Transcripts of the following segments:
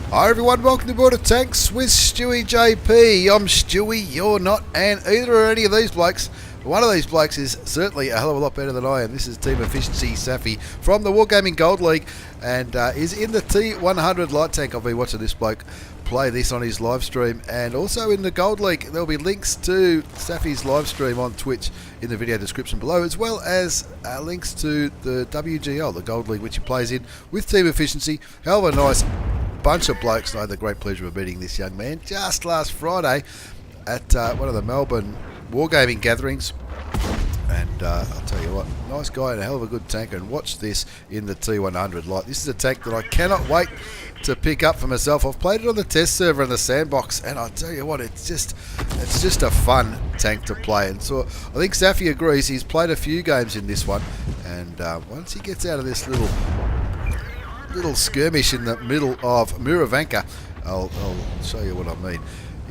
Hi everyone, welcome to Board of Tanks with stewiejp. I'm Stewie, you're not, and either or any of these blokes. One of these blokes is certainly a hell of a lot better than I am. This is Team Efficiency Safi from the Wargaming Gold League and is in the T100 light tank. I've been watching this bloke play this on his live stream, and also in the Gold League there'll be links to Safi's live stream on Twitch in the video description below, as well as links to the WGL, the Gold League, which he plays in with Team Efficiency. Hell of a nice bunch of blokes. I had the great pleasure of meeting this young man just last Friday at one of the Melbourne Wargaming gatherings, and I'll tell you what, nice guy and a hell of a good tanker. And watch this in the T100 light. This is a tank that I cannot wait to pick up for myself. I've played it on the test server in the sandbox, and I'll tell you what, it's just a fun tank to play. And so I think Safi agrees. He's played a few games in this one, and once he gets out of this little skirmish in the middle of Murovanka, I'll show you what I mean.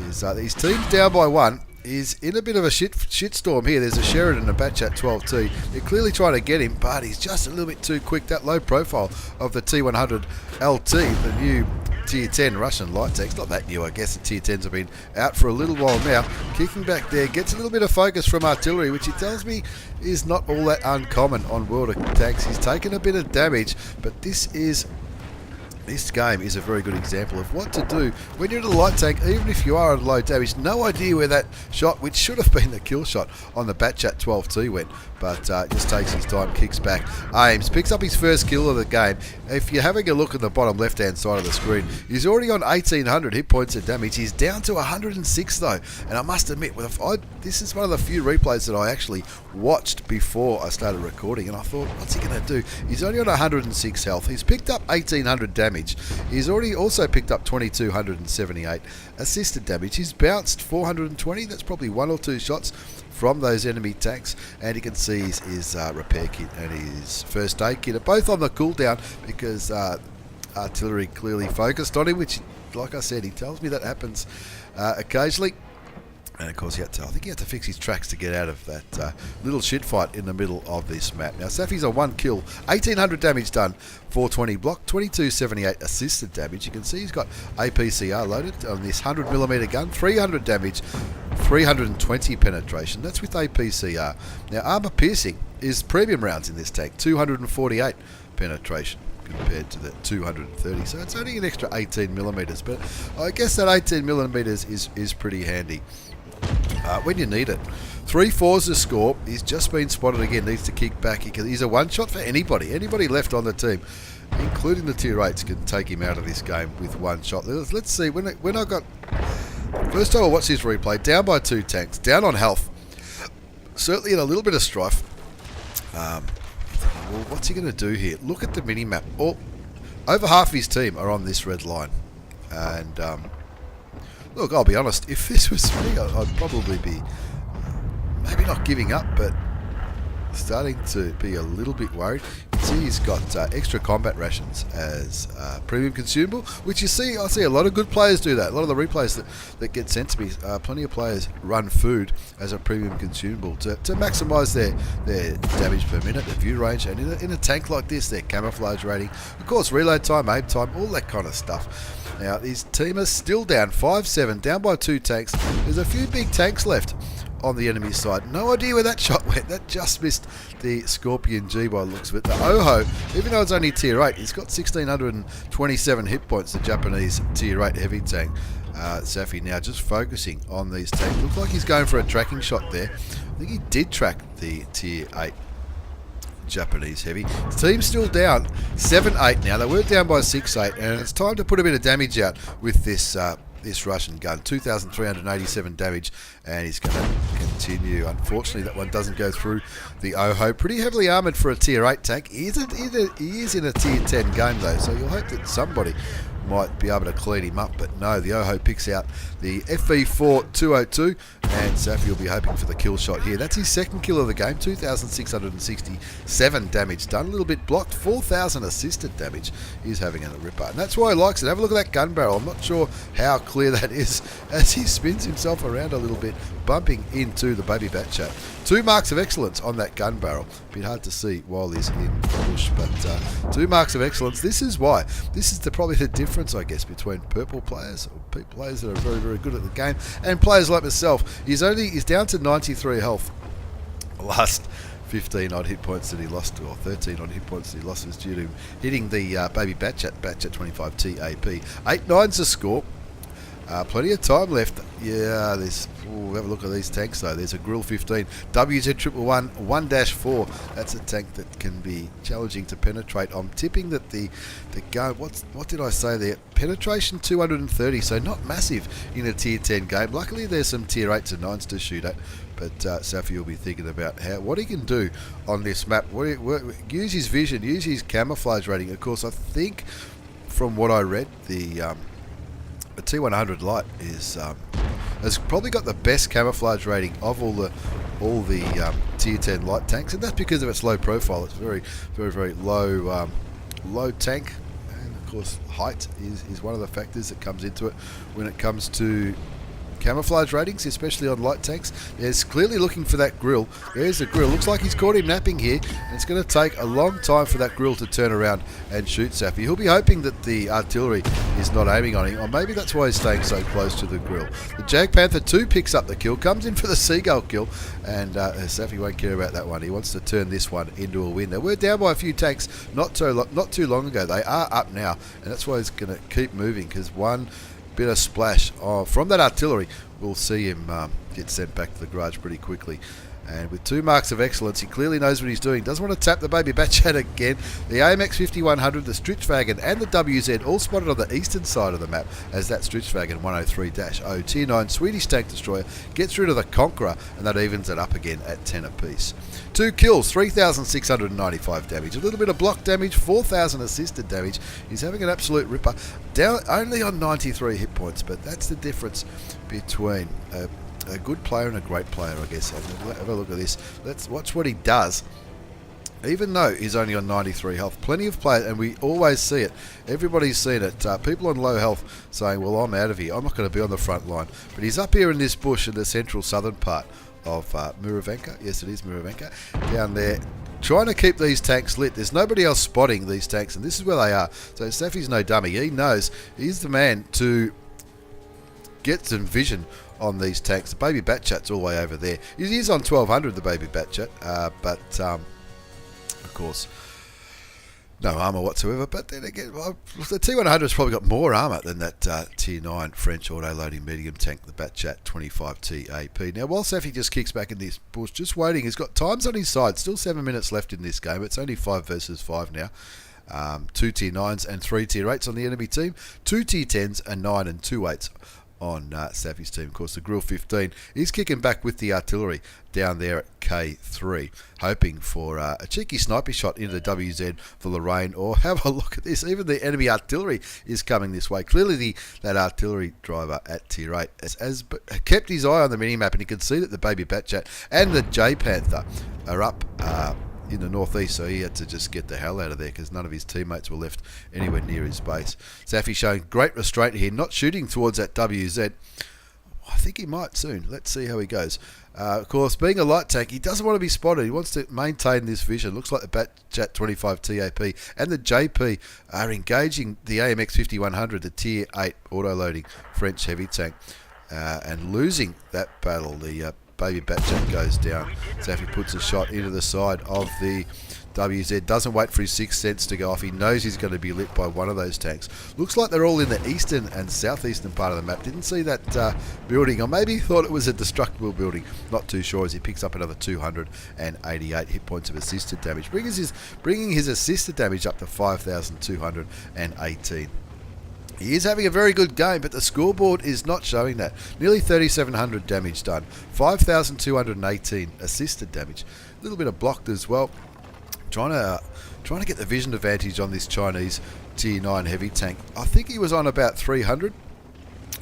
Is his team's down by one. He's in a bit of a shitstorm here. There's a Sheridan and a Batchat 12T. They're clearly trying to get him, but he's just a little bit too quick. That low profile of the T100 LT, the new Tier 10 Russian light tank. Not that new, I guess. The Tier 10s have been out for a little while now. Kicking back there, gets a little bit of focus from artillery, which he tells me is not all that uncommon on World of Tanks. He's taken a bit of damage, but this game is a very good example of what to do when you're in a light tank, even if you are at low damage. No idea where that shot, which should have been the kill shot on the Batchat 12T, went, but just takes his time, kicks back, aims, picks up his first kill of the game. If you're having a look at the bottom left hand side of the screen, he's already on 1800 hit points of damage. He's down to 106 though, and I must admit, this is one of the few replays that I actually watched before I started recording, and I thought, what's he going to do? He's only on 106 health. He's picked up 1800 damage. He's already also picked up 2278 assisted damage. He's bounced 420. That's probably one or two shots from those enemy tanks, and you can see his repair kit and his first aid kit are both on the cooldown because artillery clearly focused on him, which, like I said, he tells me that happens occasionally. And of course, I think he had to fix his tracks to get out of that little shit fight in the middle of this map. Now, Safi's on one kill, 1800 damage done, 420 block, 2278 assisted damage. You can see he's got APCR loaded on this 100mm gun, 300 damage, 320 penetration. That's with APCR. Now, armor piercing is premium rounds in this tank, 248 penetration compared to the 230, so it's only an extra 18mm, but I guess that 18mm is pretty handy when you need it. 3-4's the score. He's just been spotted again, needs to kick back. He's a one shot for anybody left on the team, including the tier 8s, can take him out of this game with one shot. Let's see, when I got first time I watched this replay, down by 2 tanks, down on health, certainly in a little bit of strife. Well, what's he going to do here? Look at the mini-map. Over half of his team are on this red line. And, look, I'll be honest, if this was me, I'd probably be maybe not giving up, but starting to be a little bit worried. You can see he's got extra combat rations as premium consumable, which I see a lot of good players do that. A lot of the replays that get sent to me, plenty of players run food as a premium consumable to maximise their damage per minute, their view range, and in a tank like this, their camouflage rating, of course, reload time, aim time, all that kind of stuff. Now, his team is still down 5-7, down by 2 tanks. There's a few big tanks left on the enemy side. No idea where that shot went. That just missed the Scorpion G by the looks of it. The Oho, even though it's only tier 8, he's got 1627 hit points, the Japanese tier 8 heavy tank. Safi now just focusing on these tanks. Looks like he's going for a tracking shot there. I think he did track the tier 8 Japanese heavy. The team's still down 7-8 now. They were down by 6-8, and it's time to put a bit of damage out with this Russian gun. 2,387 damage, and he's going to continue. Unfortunately, that one doesn't go through the Oho. Pretty heavily armoured for a tier 8 tank. He is in a tier 10 game though, so you'll hope that somebody might be able to clean him up, but no, the Oho picks out the FV4 202, and Safi will be hoping for the kill shot here. That's his second kill of the game, 2,667 damage done, a little bit blocked, 4,000 assisted damage. He's having a ripper, and that's why he likes it. Have a look at that gun barrel. I'm not sure how clear that is as he spins himself around a little bit, bumping into the baby Batchat 2 marks of excellence on that gun barrel. Bit hard to see while he's in the bush, but 2 marks of excellence. This is why. This is probably the difference, I guess, between purple players, or players that are very, very good at the game, and players like myself. He's down to 93 health. Last 15 odd hit points that he lost, or 13 odd hit points that he lost, was due to hitting the baby Batchat 25 TAP. 8-9's the score. Plenty of time left. Yeah, have a look at these tanks though. There's a Grill 15, WZ111 1-4. That's a tank that can be challenging to penetrate. I'm tipping that the gun, what did I say there? Penetration 230, so not massive in a tier 10 game. Luckily there's some tier 8s and 9s to shoot at. But Safi will be thinking about what he can do on this map. Use his vision, use his camouflage rating. Of course, I think from what I read, the T100 light has probably got the best camouflage rating of all the tier 10 light tanks, and that's because of its low profile. It's very, very, very low tank, and of course height is one of the factors that comes into it when it comes to camouflage ratings, especially on light tanks. He's clearly looking for that grill. There's the grill. Looks like he's caught him napping here, and it's going to take a long time for that grill to turn around and shoot Safi. He'll be hoping that the artillery is not aiming on him, or maybe that's why he's staying so close to the grill. The Jag Panther 2 picks up the kill, comes in for the Seagull kill, and Safi won't care about that one. He wants to turn this one into a win. They were down by a few tanks not too long ago. They are up now, and that's why he's going to keep moving, because one bit of splash from that artillery will see him get sent back to the garage pretty quickly. And with 2 marks of excellence, he clearly knows what he's doing. Doesn't want to tap the baby Batchat again. The AMX 5100, the Strichwagen, and the WZ all spotted on the eastern side of the map as that Strichwagen 103-0 Tier 9 Swedish tank destroyer gets through to the Conqueror, and that evens it up again at 10 apiece. 2 kills, 3,695 damage. A little bit of block damage, 4,000 assisted damage. He's having an absolute ripper. Down only on 93 hit points, but that's the difference between a good player and a great player, I guess. Have a look at this. Let's watch what he does. Even though he's only on 93 health, plenty of players, and we always see it. Everybody's seen it. People on low health saying, well, I'm out of here. I'm not going to be on the front line. But he's up here in this bush in the central southern part of Murovanka. Yes, it is Murovanka. Down there, trying to keep these tanks lit. There's nobody else spotting these tanks, and this is where they are. So Safi's no dummy. He knows he's the man to get some vision on these tanks. The baby Batchat's all the way over there. He is on 1200, the baby Batchat, but of course no armour whatsoever. But then again, well, the T100 has probably got more armour than that Tier 9 French auto-loading medium tank, the Batchat 25 TAP. Now, while Safi just kicks back in this bush, just waiting, he's got times on his side. Still 7 minutes left in this game. It's only 5 versus 5 now. 2 Tier 9s and 3 Tier 8s on the enemy team. 2 Tier 10s and 9 and 2 8s on Safi's team. Of course, the Grill 15 is kicking back with the artillery down there at K3, hoping for a cheeky sniper shot into the WZ for Lorraine, or have a look at this. Even the enemy artillery is coming this way. Clearly, that artillery driver at Tier 8 has kept his eye on the minimap, and you can see that the baby Batchat and the J Panther are up in the northeast, so he had to just get the hell out of there because none of his teammates were left anywhere near his base. Safi showing great restraint here, not shooting towards that WZ. I think he might soon. Let's see how he goes. Of course, being a light tank, he doesn't want to be spotted. He wants to maintain this vision. Looks like the Batchat 25 TAP and the JP are engaging the AMX 5100, the Tier 8 auto-loading French heavy tank, and losing that battle. The baby Batchat goes down. Safi puts a shot into the side of the WZ. Doesn't wait for his 6th sense to go off. He knows he's going to be lit by one of those tanks. Looks like they're all in the eastern and southeastern part of the map. Didn't see that building, or maybe thought it was a destructible building. Not too sure, as he picks up another 288 hit points of assisted damage, bringing his assisted damage up to 5,218. He is having a very good game, but the scoreboard is not showing that. Nearly 3,700 damage done. 5,218 assisted damage. A little bit of blocked as well. Trying to get the vision advantage on this Chinese Tier 9 heavy tank. I think he was on about 300.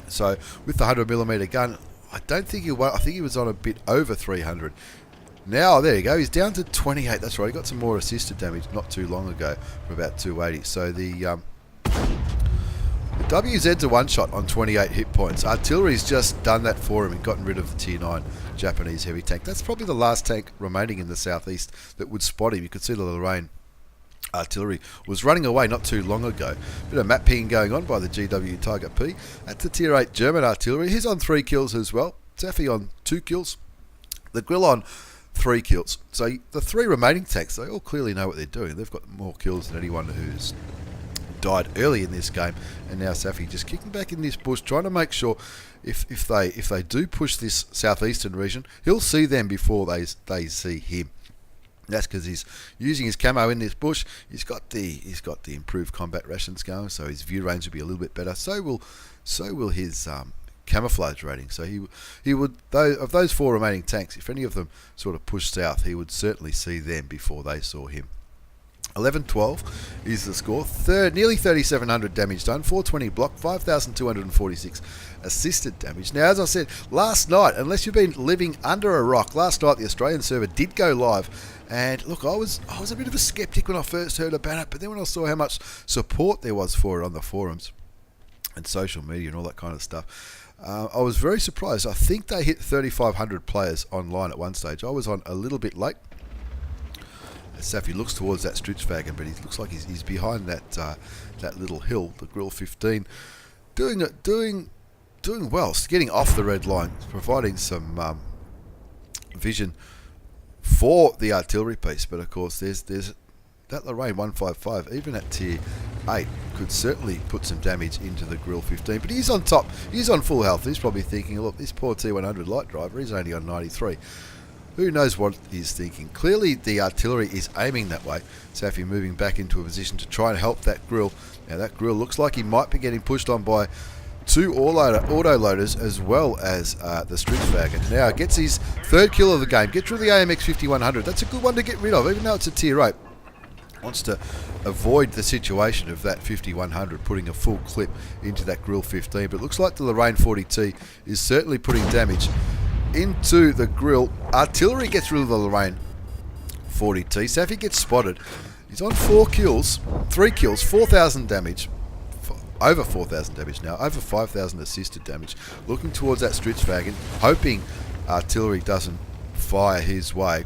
So with the 100mm gun, I think he was on a bit over 300. Now, there you go. He's down to 28. That's right. He got some more assisted damage not too long ago for about 280. So the WZ's a one-shot on 28 hit points. Artillery's just done that for him and gotten rid of the Tier 9 Japanese heavy tank. That's probably the last tank remaining in the southeast that would spot him. You could see the Lorraine artillery was running away not too long ago. Bit of map pinging going on by the GW Tiger P. That's the Tier 8 German artillery. He's on 3 kills as well. Safi on 2 kills. The Grill on 3 kills. So the 3 remaining tanks, they all clearly know what they're doing. They've got more kills than anyone who's died early in this game, and now Safi just kicking back in this bush, trying to make sure if they do push this southeastern region, he'll see them before they see him. That's because he's using his camo in this bush. He's got the improved combat rations going, so his view range will be a little bit better. So will his camouflage rating. So he would, of those 4 remaining tanks, if any of them sort of push south, he would certainly see them before they saw him. 11-12 is the score. Nearly 3,700 damage done, 420 block, 5,246 assisted damage. Now, as I said, last night, unless you've been living under a rock, last night the Australian server did go live. And look, I was a bit of a skeptic when I first heard about it, but then when I saw how much support there was for it on the forums and social media and all that kind of stuff, I was very surprised. I think they hit 3,500 players online at one stage. I was on a little bit late. Safi looks towards that Stritzwagen, but he looks like he's behind that little hill, the Grill 15, doing well, getting off the red line, providing some vision for the artillery piece. But of course, there's that Lorraine 155, even at tier 8, could certainly put some damage into the Grill 15. But he's on top, he's on full health. He's probably thinking, look, this poor T100 light driver, he's only on 93. Who knows what he's thinking? Clearly, the artillery is aiming that way. Safi moving back into a position to try and help that Grill. Now, that Grill looks like he might be getting pushed on by 2 auto-loaders as well as the Stritzwagen. Now, gets his 3rd kill of the game. Gets rid of the AMX 5100. That's a good one to get rid of, even though it's a tier 8. Wants to avoid the situation of that 5100 putting a full clip into that Grill 15. But it looks like the Lorraine 40T is certainly putting damage into the Grill. Artillery gets rid of the Lorraine 40T. Safi gets spotted. He's on 4 kills, 3 kills, 4,000 damage. Over 4,000 damage now, over 5,000 assisted damage. Looking towards that Stritzwagen, hoping artillery doesn't fire his way.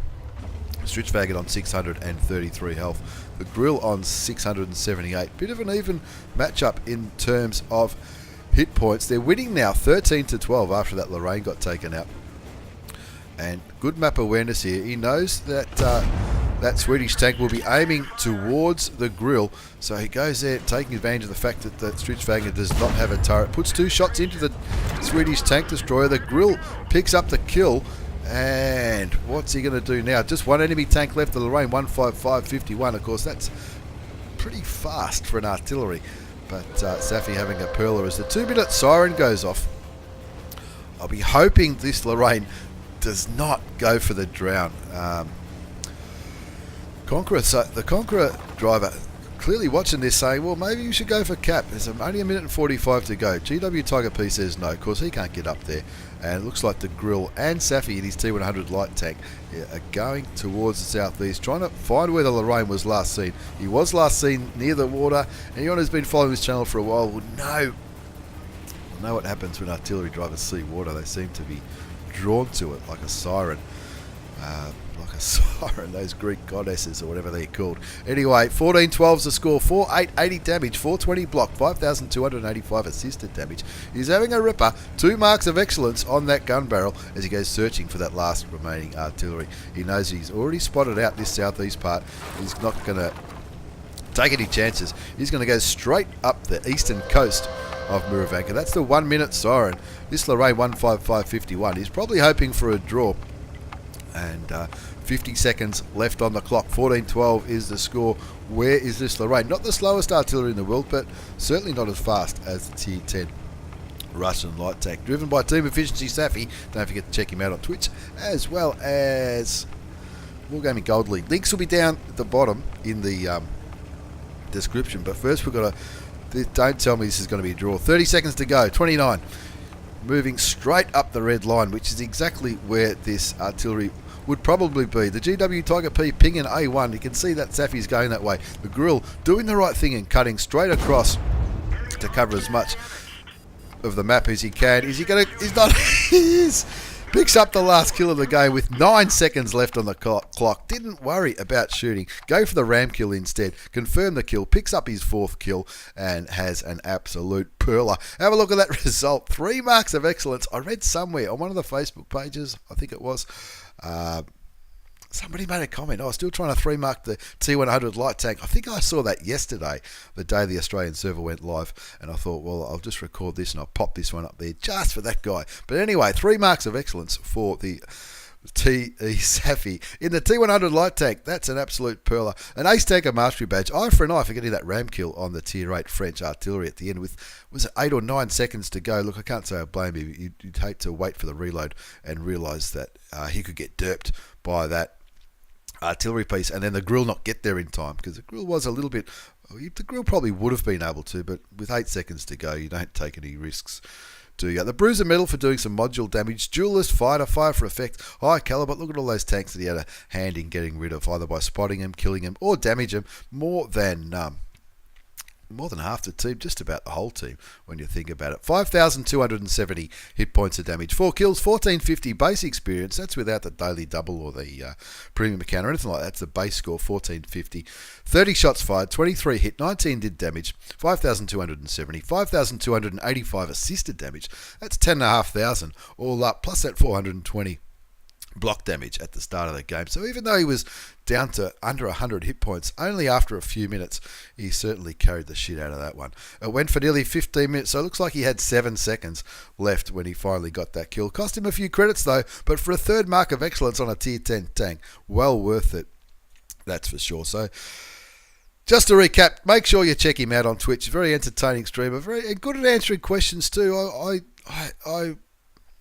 Stritzwagen on 633 health. The Grill on 678. Bit of an even matchup in terms of hit points. They're winning now 13-12 after that Lorraine got taken out. And good map awareness here. He knows that that Swedish tank will be aiming towards the Grill. So he goes there taking advantage of the fact that the Stritzwagen does not have a turret. Puts 2 shots into the Swedish tank destroyer. The Grill picks up the kill. And what's he going to do now? Just 1 enemy tank left, the Lorraine 155-51. Of course, that's pretty fast for an artillery. But Safi having a pearler as the 2-minute siren goes off. I'll be hoping this Lorraine does not go for the drown. The Conqueror driver clearly watching this saying, well, maybe you should go for cap. There's only 1 minute and 45 to go. GW Tiger P says no. Of course, he can't get up there. And it looks like the Grill and Safi in his T100 light tank are going towards the southeast, trying to find where the Lorraine was last seen. He was last seen near the water. Anyone who's been following this channel for a while would know what happens when artillery drivers see water. They seem to be drawn to it like a siren. Those Greek goddesses or whatever they're called. Anyway, 14-12's the score, 4,880 damage, 420 block, 5,285 assisted damage. He's having a ripper, 2 marks of excellence on that gun barrel as he goes searching for that last remaining artillery. He knows he's already spotted out this southeast part. He's not going to take any chances. He's going to go straight up the eastern coast of Murovanka. That's the 1 minute siren. This Lorraine 155-51. He's probably hoping for a draw. And 50 seconds left on the clock. 14-12 is the score. Where is this Lorraine? Not the slowest artillery in the world, but certainly not as fast as the Tier 10 Russian light tank. Driven by Team Efficiency Safi. Don't forget to check him out on Twitch, as well as Wargaming Gold League. Links will be down at the bottom in the description. But first we've got to... Don't tell me this is going to be a draw. 30 seconds to go. 29. Moving straight up the red line, which is exactly where this artillery would probably be. The GW Tiger P pinging A1. You can see that Safi's going that way. The Grill doing the right thing and cutting straight across to cover as much of the map as he can. Is he going to... He's not... He is. Picks up the last kill of the game with 9 seconds left on the clock. Didn't worry about shooting. Go for the ram kill instead. Confirm the kill. Picks up his 4th kill and has an absolute perler. Have a look at that result. 3 marks of excellence. I read somewhere on one of the Facebook pages, I think it was, somebody made a comment. I was still trying to 3-mark the T100 light tank. I think I saw that yesterday, the day the Australian server went live, and I thought, well, I'll just record this and I'll pop this one up there just for that guy. But anyway, 3 marks of excellence for the TE Safi in the T100 light tank. That's an absolute perler. An ace tanker mastery badge. Eye for an eye for getting that ram kill on the tier 8 French artillery at the end with, was it 8 or 9 seconds to go? Look, I can't say I blame you. You'd hate to wait for the reload and realise that he could get derped by that artillery piece, and then the grill not get there in time, because the grill was a little bit... The grill probably would have been able to, but with 8 seconds to go, you don't take any risks, do you? The Bruiser medal for doing some module damage. Duelist, fighter, fire for effect, high caliber. Look at all those tanks that he had a hand in getting rid of, either by spotting them, killing them, or damage them. More than half the team, just about the whole team when you think about it. 5,270 hit points of damage, 4 kills, 1,450 base experience. That's without the daily double or the premium account or anything like that. That's the base score, 1,450. 30 shots fired, 23 hit, 19 did damage, 5,270, 5,285 assisted damage. That's 10,500 all up, plus that 420 block damage at the start of the game. So even though he was down to under 100 hit points, only after a few minutes, he certainly carried the shit out of that one. It went for nearly 15 minutes, so it looks like he had 7 seconds left when he finally got that kill. Cost him a few credits though, but for a 3rd mark of excellence on a tier 10 tank, well worth it, that's for sure. So just to recap, make sure you check him out on Twitch. Very entertaining streamer, very good at answering questions too.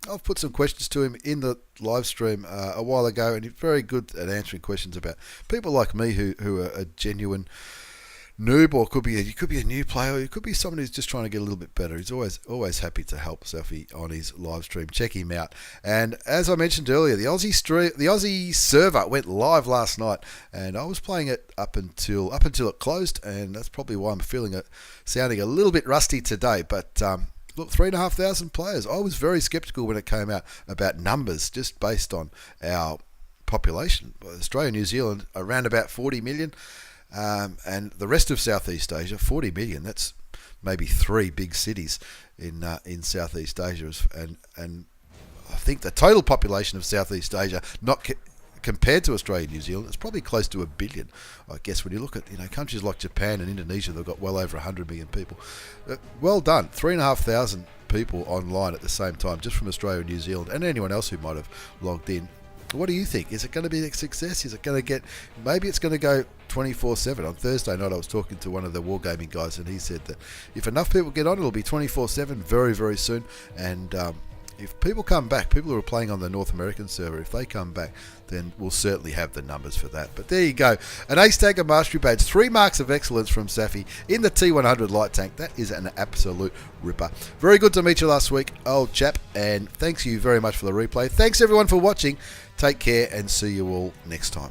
I've put some questions to him in the live stream a while ago, and he's very good at answering questions about people like me who are a genuine noob, or you could be a new player, or you could be someone who's just trying to get a little bit better. He's always happy to help Safi on his live stream. Check him out. And as I mentioned earlier, the Aussie server went live last night, and I was playing it up until it closed, and that's probably why I'm sounding a little bit rusty today. But look, 3,500 players. I was very sceptical when it came out about numbers, just based on our population. Australia and New Zealand, around about 40 million. And the rest of Southeast Asia, 40 million. That's maybe 3 big cities in Southeast Asia. And I think the total population of Southeast Asia, not compared to Australia and New Zealand, it's probably close to 1 billion. I guess when you look at countries like Japan and Indonesia, they've got well over 100 million people. Well done, 3,500 people online at the same time, just from Australia and New Zealand, and anyone else who might have logged in. What do you think? Is it going to be a success? Is it going to get... Maybe it's going to go 24/7. On Thursday night, I was talking to one of the wargaming guys, and he said that if enough people get on, it'll be 24/7 very, very soon. And if people come back, people who are playing on the North American server, if they come back, then we'll certainly have the numbers for that. But there you go. An ace tanker mastery badge, 3 marks of excellence from Safi in the T100 light tank. That is an absolute ripper. Very good to meet you last week, old chap, and thanks you very much for the replay. Thanks everyone for watching. Take care and see you all next time.